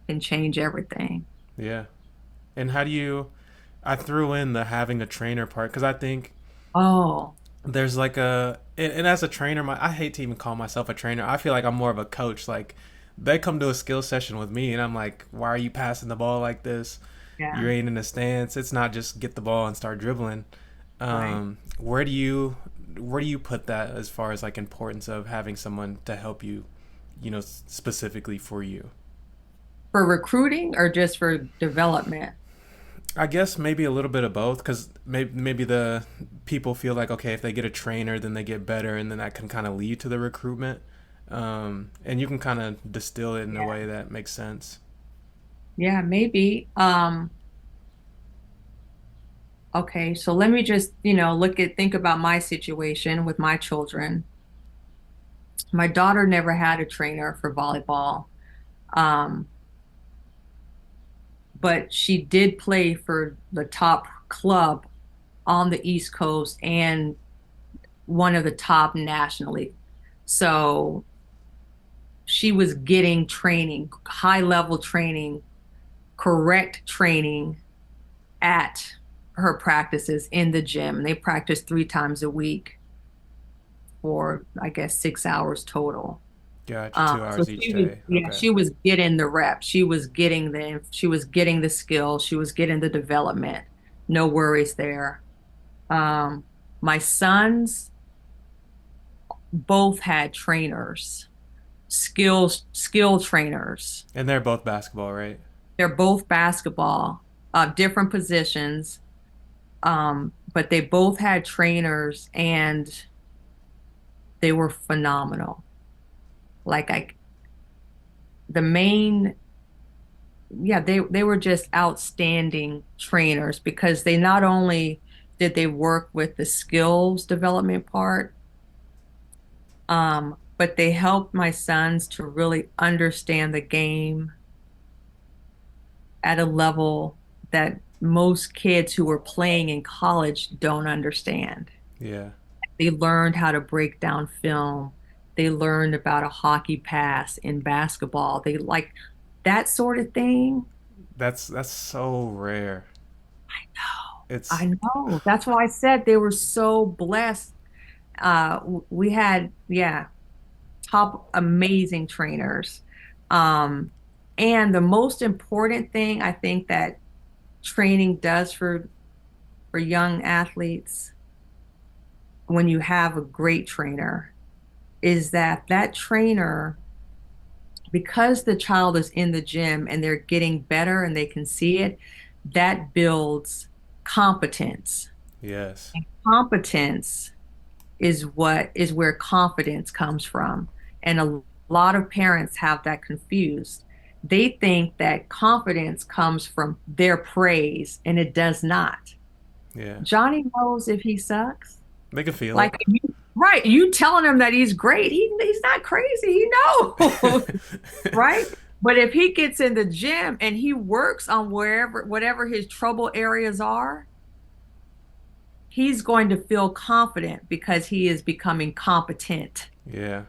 can change everything. Yeah. And how do you? I threw in the having a trainer part because I think Oh, there's like and as a trainer, I hate to even call myself a trainer. I feel like I'm more of a coach. Like they come to a skill session with me, and I'm like, why are you passing the ball like this? You yeah, ain't in the stance. It's not just get the ball and start dribbling. right. Where do you put that as far as like importance of having someone to help you, specifically for you? For recruiting or just for development? I guess maybe a little bit of both because maybe the people feel like, okay, if they get a trainer, then they get better, and then that can kind of lead to the recruitment. And you can kind of distill it in a Yeah, way that makes sense. yeah, maybe. Okay, so let me just, think about my situation with my children. My daughter never had a trainer for volleyball. Um, but she did play for the top club on the East Coast and one of the top nationally. So she was getting training, high level training, correct training at her practices in the gym. And they practice 3 times a week for, I guess, 6 hours total. Gotcha. Two So hours each she was, day. yeah, Okay. she was getting the rep. She was getting the skill. She was getting the development. No worries there. Um, my sons both had trainers, skill trainers. And they're both basketball, right? They're both basketball, different positions, but they both had trainers and they were phenomenal. Like the main, yeah, they were just outstanding trainers because they not only did they work with the skills development part, but they helped my sons to really understand the game at a level that most kids who were playing in college don't understand. Yeah. They learned how to break down film. They learned about a hockey pass in basketball. They like that sort of thing. That's so rare. It's I know. That's why I said they were so blessed. We had, yeah, top amazing trainers. Um, and the most important thing I think that training does for young athletes when you have a great trainer is that trainer, because the child is in the gym and they're getting better and they can see it, that builds competence. yes. And competence is where confidence comes from. And a A lot of parents have that confused. They think that confidence comes from their praise, and it does not. Yeah. Johnny knows if he sucks. They can feel Like, it. right, you telling him that he's great, he's not crazy. He knows, right? But if he gets in the gym and he works on whatever his trouble areas are, he's going to feel confident because he is becoming competent. Yeah.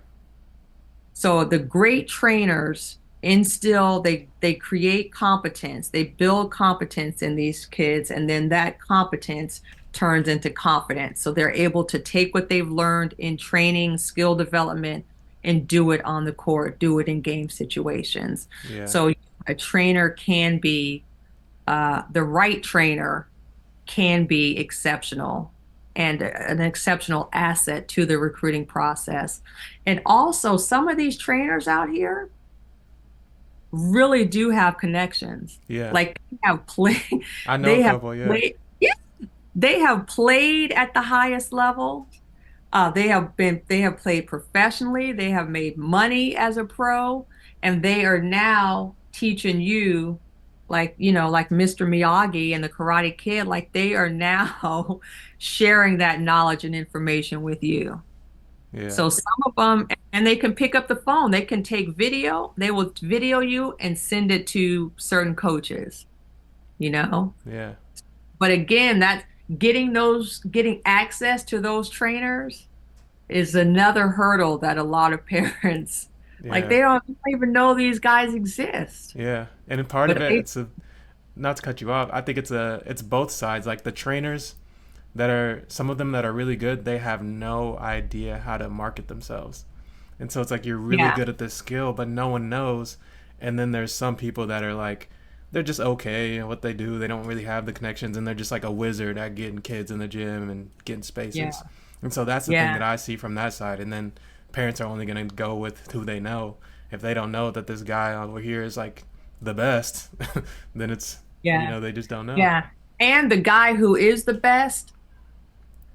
So the great trainers instill, they create competence, they build competence in these kids, and then that competence turns into confidence. So they're able to take what they've learned in training, skill development, and do it on the court, do it in game situations. Yeah. So a trainer can be the right trainer can be exceptional and an exceptional asset to the recruiting process. And also, some of these trainers out here really do have connections. Yeah. Like they have played, I know a they have couple, yeah. played, yeah, they have played at the highest level. They have played professionally. They have made money as a pro, and they are now teaching you, like, like Mr. Miyagi and the Karate Kid, like they are now sharing that knowledge and information with you. Yeah. So some of them, and they can pick up the phone. They can take video. They will video you and send it to certain coaches, you know? Yeah. But again, that getting access to those trainers is another hurdle that a lot of parents like Yeah. they don't even know these guys exist. Yeah. And part of But it, they, it's a, not to cut you off, I think it's both sides. Like the trainers that are, some of them that are really good, they have no idea how to market themselves. And so it's like you're really yeah, good at this skill, but no one knows. And then there's some people that are like, they're just okay at what they do. They don't really have the connections, and they're just like a wizard at getting kids in the gym and getting yeah, spaces. And so that's the thing yeah, that I see from that side. And then parents are only going to go with who they know. If they don't know that this guy over here is like the best, then it's, yeah, they just don't know. yeah. And the guy who is the best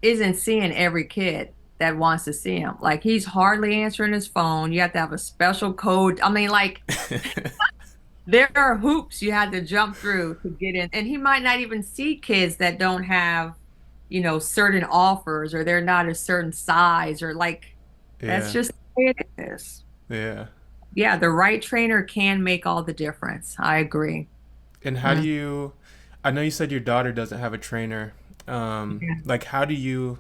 isn't seeing every kid that wants to see him. Like he's hardly answering his phone. You have to have a special code. I mean, like there are hoops you had to jump through to get in. And he might not even see kids that don't have, certain offers or they're not a certain size or like that's Yeah. just the way it is. Yeah. Yeah, the right trainer can make all the difference. I agree. And how do Mm, you, I know you said your daughter doesn't have a trainer. yeah. Like, how do you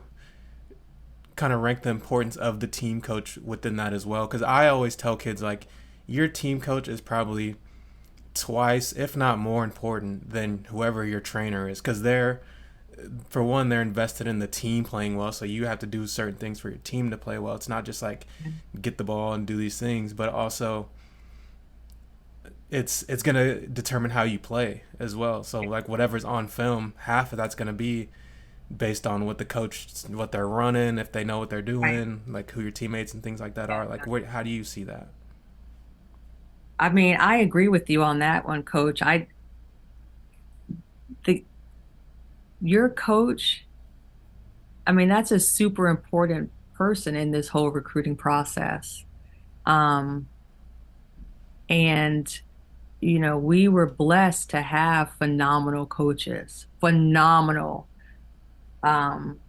kind of rank the importance of the team coach within that as well? Because I always tell kids, like, your team coach is probably twice, if not more important than whoever your trainer is. Because for one, they're invested in the team playing well. So you have to do certain things for your team to play well. It's not just like get the ball and do these things, but also it's gonna determine how you play as well. So like whatever's on film, half of that's gonna be based on what the coach, what they're running, if they know what they're Right. doing, like who your teammates and things like that are. Like, how do you see that? I mean, I agree with you on that one, coach. The your coach, I mean, that's a super important person in this whole recruiting process. Um, and we were blessed to have phenomenal coaches, um,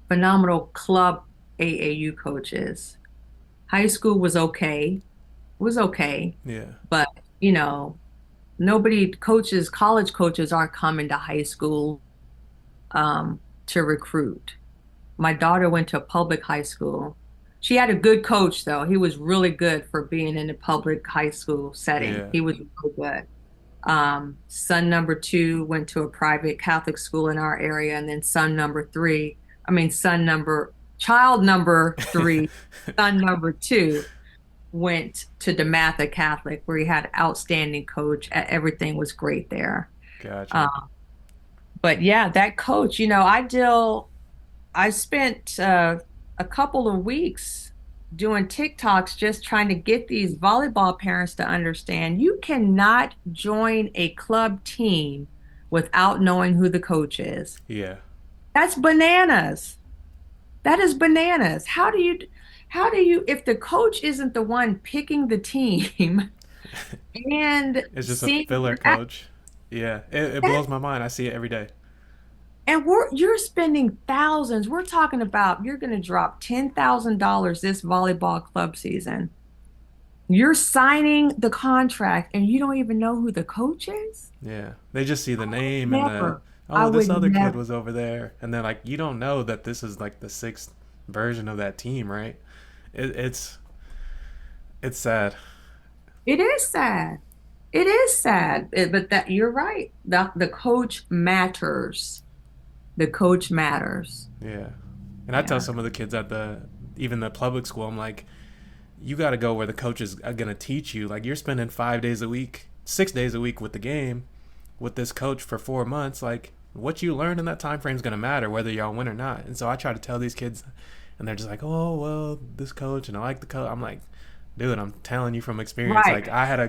phenomenal club AAU coaches. High school was okay, Yeah. but you know, college coaches aren't coming to high school to recruit. My daughter went to a public high school. She had a good coach, though. He was really good for being in a public high school setting. Yeah. He was really good. Son number two went to a private Catholic school in our area, and then child number three, son number two went to DeMatha Catholic, where he had an outstanding coach. Everything was great there. Gotcha. Uh, but yeah, that coach, I spent a couple of weeks doing TikToks just trying to get these volleyball parents to understand you cannot join a club team without knowing who the coach is. Yeah. That's bananas. That is bananas. How do you? how do you, if the coach isn't the one picking the team and It's just a seeing, filler coach. Yeah, it blows my mind. I see it every day. and you're spending thousands. We're talking about you're going to drop $10,000 this volleyball club season. You're signing the contract and you don't even know who the coach is? Yeah, they just see the name and the, Never. I oh, this would other kid never. was over there, and then like you don't know that this is like the sixth version of that team, right? It's sad. It is sad. It is sad. But that you're right. The coach matters. The coach matters. Yeah, and I tell Yeah. some of the kids at the even the public school, I'm like, you got to go where the coach is gonna teach you. Like you're spending 5 days a week, 6 days a week with the game, with this coach for 4 months. Like what you learn in that time frame is gonna matter whether y'all win or not. And so I try to tell these kids, and they're just like, oh well, this coach and I like the coach. I'm like, dude, I'm telling you from experience. Right. Like I had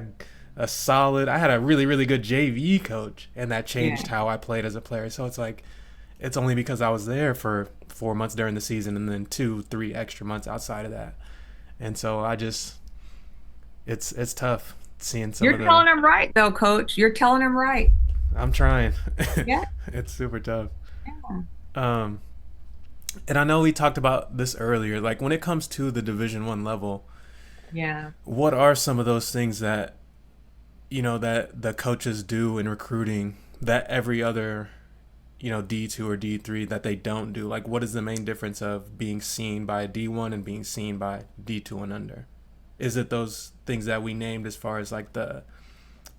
I had a really really good JV coach, and that Yeah. changed how I played as a player. So it's like it's only because I was there for 4 months during the season, and then 2 3 extra months outside of that. And so I just it's tough seeing some You're of the. telling him right, though, coach. You're telling him right. I'm trying. Yeah. It's super tough. Yeah. Um, and I know we talked about this earlier. Like when it comes to the Division 1 level, Yeah. what are some of those things that that the coaches do in recruiting that every other D2 or D3 that they don't do? Like what is the main difference of being seen by D1 and being seen by D2 and under? Is it those things that we named as far as like the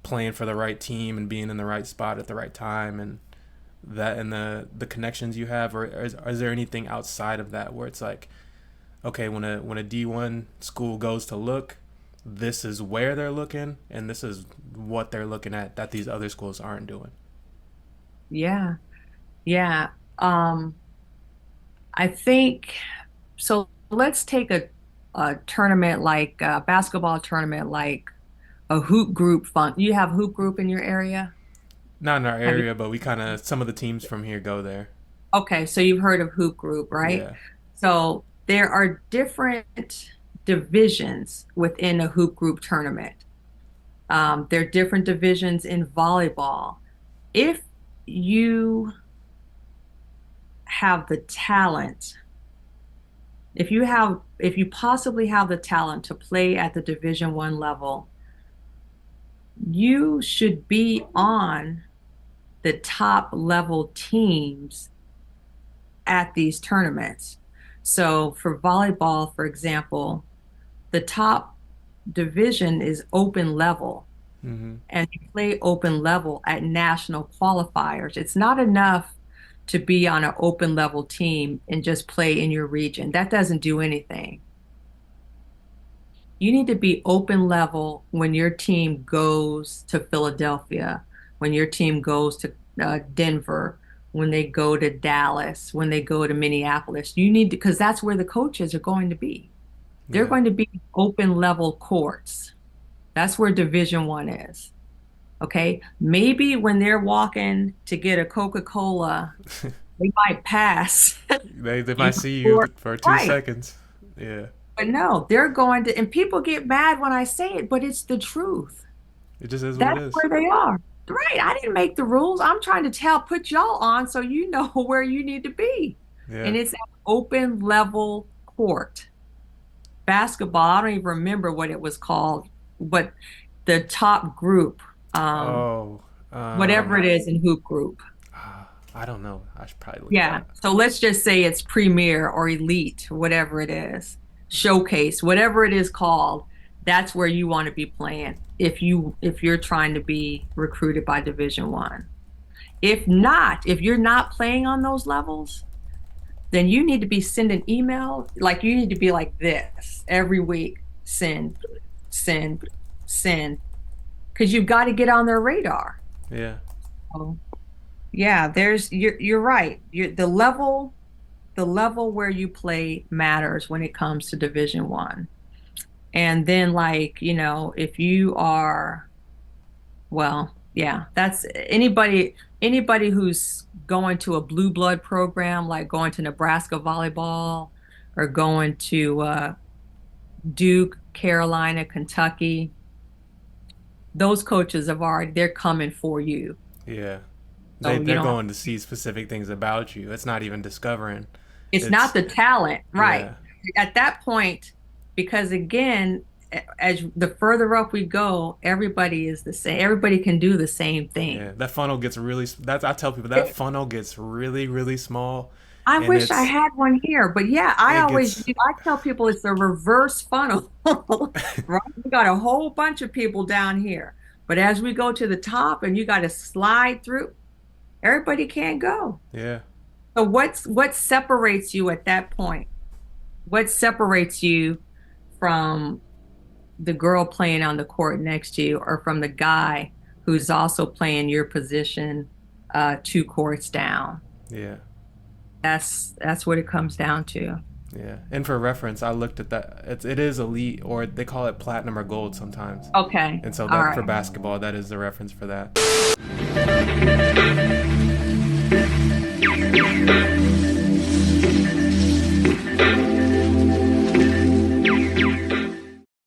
playing for the right team and being in the right spot at the right time and that and the connections you have, or is there anything outside of that where it's like, okay, when a D1 school goes to look, this is where they're looking and this is what they're looking at that these other schools aren't doing? Yeah. Yeah. Um, I think so. Let's take a tournament like a basketball tournament, like a hoop group fun. You have hoop group in your area? Not in our Have you? area, but we kind of some of the teams from here go there. Okay, so you've heard of hoop group, right? Yeah. So there are different divisions within a hoop group tournament. There are different divisions in volleyball. If you have the talent, if you possibly have the talent to play at the Division 1 level, you should be on the top level teams at these tournaments. So for volleyball, for example, the top division is open level, Mm-hmm. and you play open level at national qualifiers. It's not enough to be on an open level team and just play in your region. That doesn't do anything. You need to be open level when your team goes to Philadelphia, when your team goes to Denver, when they go to Dallas, when they go to Minneapolis. You need to, because that's where the coaches are going to be. They're Yeah. going to be open level courts. That's where Division 1 is. Okay. Maybe when they're walking to get a Coca-Cola, they might pass They you might see you for for two right. seconds. Yeah. But no, they're going to, and people get mad when I say it, but it's the truth. It just is what it That's is. where they are. Right. I didn't make the rules. I'm trying to put y'all on so you know where you need to be. Yeah. And it's an open level court. Basketball, I don't even remember what it was called, but the top group, Oh, whatever it is in hoop group. I don't know. I should probably look Yeah. that. So let's just say it's premier or elite, whatever it is, showcase, whatever it is called. That's where you want to be playing if you're trying to be recruited by Division 1. If not, if you're not playing on those levels, then you need to be sending email. Like you need to be like this every week. Send, send, send. Because you've got to get on their radar. Yeah. So, yeah, you're right. The level where you play matters when it comes to Division 1. And then like, if you are, well, yeah, that's anybody who's going to a blue blood program, like going to Nebraska volleyball or going to Duke, Carolina, Kentucky, those coaches have already, they're coming for you. Yeah. So you They're don't, going to see specific things about you. It's not even discovering. it's not It's the talent, right? yeah. At that point, because again, as the further up we go, everybody is the same. Everybody can do the same thing. Yeah. That funnel gets really that's I tell people that funnel gets really really small I and wish I had one here, but yeah, it gets I tell people it's a reverse funnel, right? We got a whole bunch of people down here, but as we go to the top and you got to slide through, everybody can't go. yeah. So what separates you at that point? What separates you from the girl playing on the court next to you or from the guy who's also playing your position two courts down? Yeah. That's what it comes down to. Yeah. And for reference, I looked at that. It is elite or they call it platinum or gold sometimes. Okay. And so All that for right. basketball, that is the reference for that.